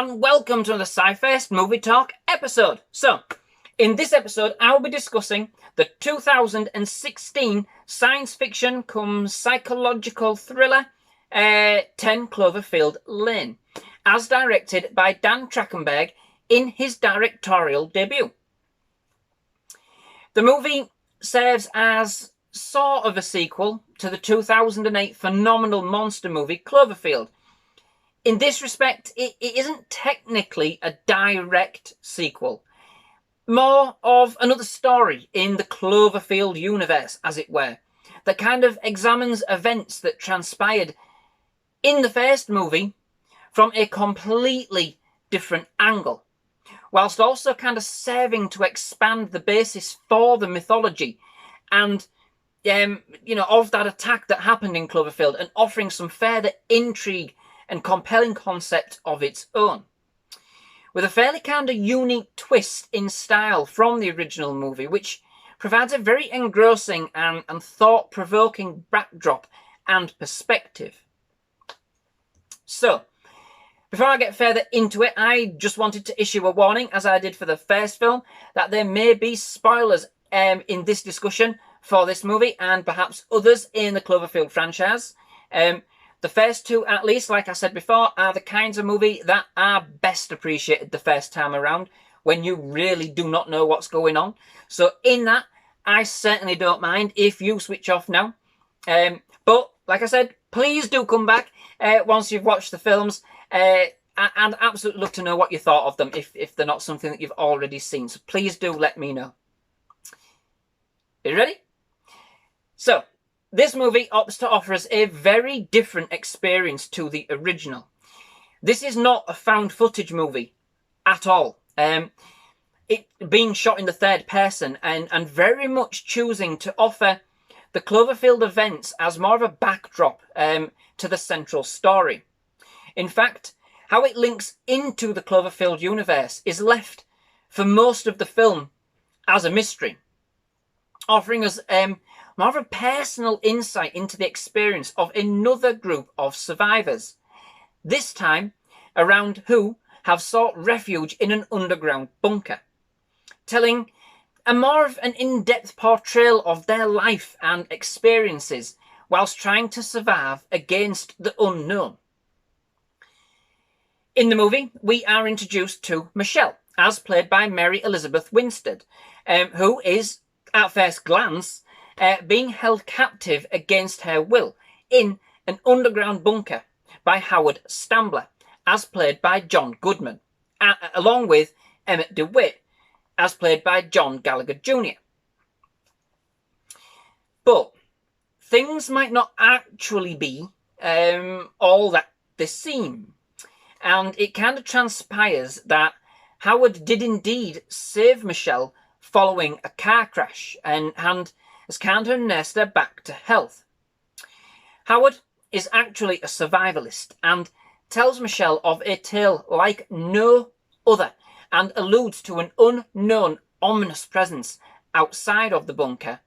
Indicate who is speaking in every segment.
Speaker 1: and welcome to the SciFirst MovieTalk episode. So, in this episode, I'll be discussing the 2016 science fiction cum psychological thriller 10 Cloverfield Lane, as directed by Dan Trachtenberg in his directorial debut. The movie serves as sort of a sequel to the 2008 phenomenal monster movie Cloverfield. In this respect, it isn't technically a direct sequel. More of another story in the Cloverfield universe, as it were, that kind of examines events that transpired in the first movie from a completely different angle, whilst also kind of serving to expand the basis for the mythology and of that attack that happened in Cloverfield, and offering some further intrigue and compelling concept of its own, with a fairly kind of unique twist in style from the original movie, which provides a very engrossing and thought-provoking backdrop and perspective. So, before I get further into it, I just wanted to issue a warning, as I did for the first film, that there may be spoilers in this discussion for this movie and perhaps others in the Cloverfield franchise. The first two, at least, like I said before, are the kinds of movie that are best appreciated the first time around, when you really do not know what's going on. So in that, I certainly don't mind if you switch off now. But, like I said, please do come back once you've watched the films. I'd absolutely love to know what you thought of them if they're not something that you've already seen. So please do let me know. Are you ready? So, this movie opts to offer us a very different experience to the original. This is not a found footage movie at all. It being shot in the third person and very much choosing to offer the Cloverfield events as more of a backdrop to the central story. In fact, how it links into the Cloverfield universe is left for most of the film as a mystery, offering us more of a personal insight into the experience of another group of survivors, this time around who have sought refuge in an underground bunker, telling a more of an in-depth portrayal of their life and experiences whilst trying to survive against the unknown. In the movie, we are introduced to Michelle, as played by Mary Elizabeth Winstead, who is, at first glance, being held captive against her will in an underground bunker by Howard Stambler, as played by John Goodman, along with Emmett DeWitt, as played by John Gallagher Jr. But things might not actually be all that they seem, and it kind of transpires that Howard did indeed save Michelle following a car crash and has kind of nursed her back to health. Howard is actually a survivalist and tells Michelle of a tale like no other, and alludes to an unknown ominous presence outside of the bunker,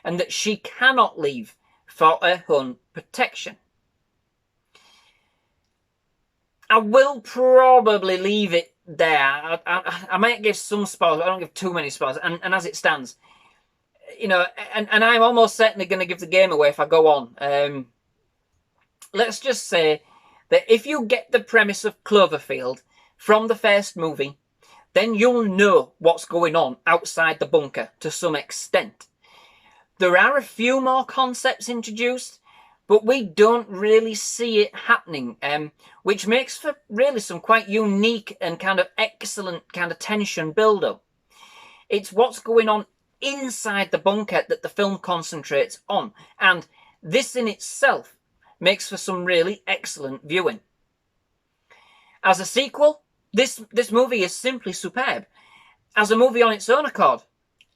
Speaker 1: and that she cannot leave for her own protection. I will probably leave it there. I might give some spoilers, but I don't give too many spoilers. And as it stands, and I'm almost certainly going to give the game away if I go on. Let's just say that if you get the premise of Cloverfield from the first movie, then you'll know what's going on outside the bunker to some extent. There are a few more concepts introduced, but we don't really see it happening, which makes for really some quite unique and kind of excellent kind of tension build-up. It's what's going on inside the bunker that the film concentrates on, and this in itself makes for some really excellent viewing. As a sequel, this movie is simply superb. As a movie on its own accord,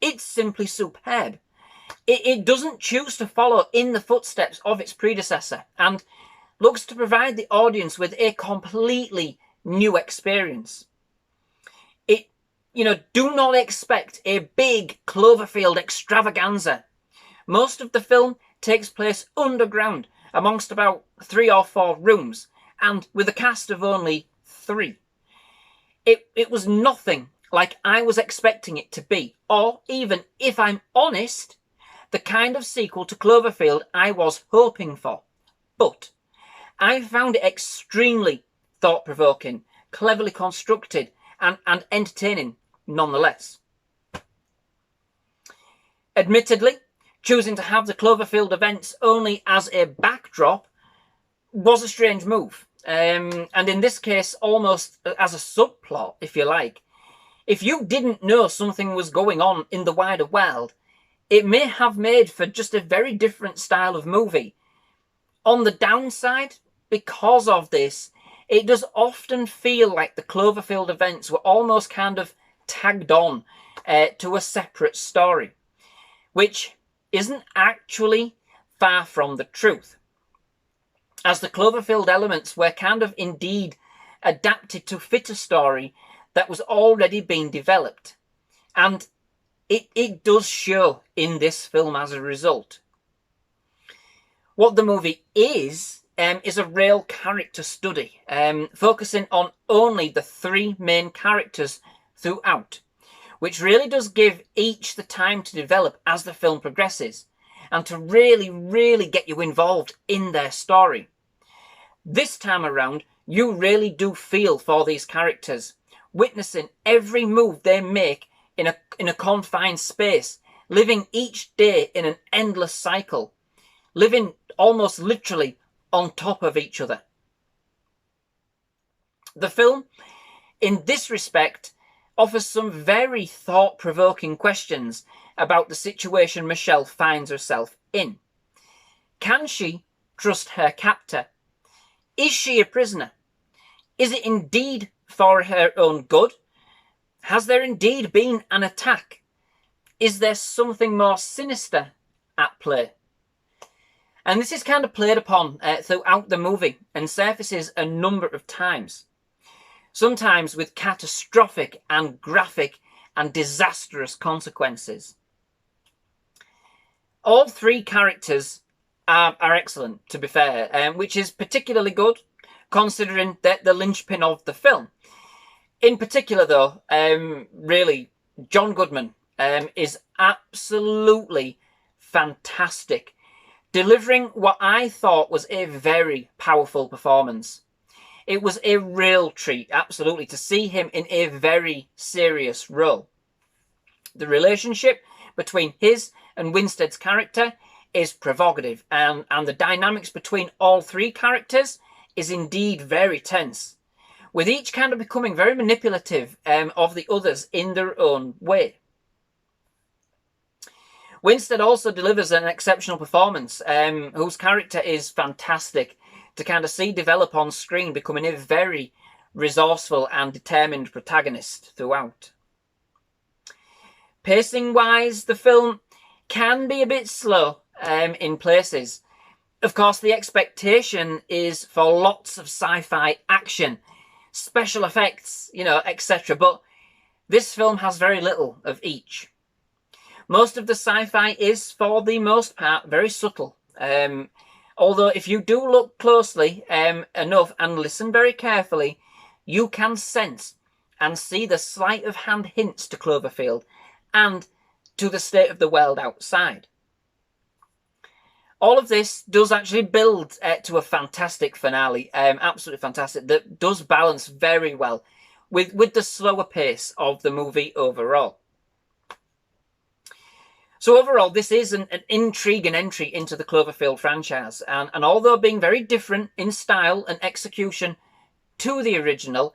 Speaker 1: it's simply superb. It doesn't choose to follow in the footsteps of its predecessor and looks to provide the audience with a completely new experience. Do not expect a big Cloverfield extravaganza. Most of the film takes place underground amongst about 3 or 4 rooms, and with a cast of only 3. It was nothing like I was expecting it to be, or even, if I'm honest, the kind of sequel to Cloverfield I was hoping for. But I found it extremely thought-provoking, cleverly constructed, and entertaining nonetheless. Admittedly, choosing to have the Cloverfield events only as a backdrop was a strange move. And in this case, almost as a subplot, if you like. If you didn't know something was going on in the wider world, it may have made for just a very different style of movie. On the downside, because of this, it does often feel like the Cloverfield events were almost kind of tagged on to a separate story, which isn't actually far from the truth, as the Cloverfield elements were kind of indeed adapted to fit a story that was already being developed. And it does show in this film as a result. What the movie is a real character study, focusing on only the three main characters throughout, which really does give each the time to develop as the film progresses, and to really, really get you involved in their story. This time around, you really do feel for these characters, witnessing every move they make in a confined space, living each day in an endless cycle, living almost literally on top of each other. The film, in this respect, offers some very thought-provoking questions about the situation Michelle finds herself in. Can she trust her captor? Is she a prisoner? Is it indeed for her own good? Has there indeed been an attack? Is there something more sinister at play? And this is kind of played upon throughout the movie and surfaces a number of times, sometimes with catastrophic and graphic and disastrous consequences. All three characters are excellent, to be fair, which is particularly good considering that the linchpin of the film. In particular, though, really, John Goodman is absolutely fantastic, delivering what I thought was a very powerful performance. It was a real treat, absolutely, to see him in a very serious role. The relationship between his and Winstead's character is provocative, and the dynamics between all three characters is indeed very tense, with each kind of becoming very manipulative of the others in their own way. Winstead also delivers an exceptional performance, whose character is fantastic to kind of see develop on screen, becoming a very resourceful and determined protagonist throughout. Pacing-wise, the film can be a bit slow in places. Of course, the expectation is for lots of sci-fi action, special effects, etc. But this film has very little of each. Most of the sci-fi is, for the most part, very subtle. Although if you do look closely enough and listen very carefully, you can sense and see the sleight of hand hints to Cloverfield and to the state of the world outside. All of this does actually build to a fantastic finale, absolutely fantastic, that does balance very well with the slower pace of the movie overall. So overall, this is an intriguing entry into the Cloverfield franchise, and although being very different in style and execution to the original,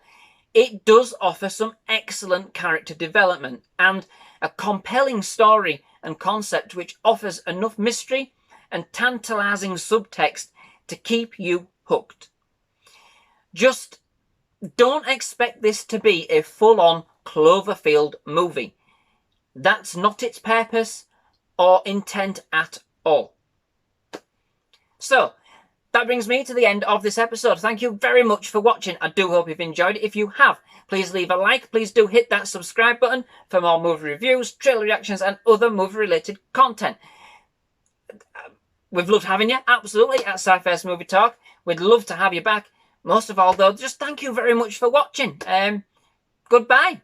Speaker 1: it does offer some excellent character development and a compelling story and concept which offers enough mystery and tantalising subtext to keep you hooked. Just don't expect this to be a full-on Cloverfield movie. That's not its purpose or intent at all. So, that brings me to the end of this episode. Thank you very much for watching. I do hope you've enjoyed it. If you have, please leave a like. Please do hit that subscribe button for more movie reviews, trailer reactions, and other movie-related content. We've loved having you, absolutely, at SciFirst MovieTalk. We'd love to have you back. Most of all, though, just thank you very much for watching. Goodbye.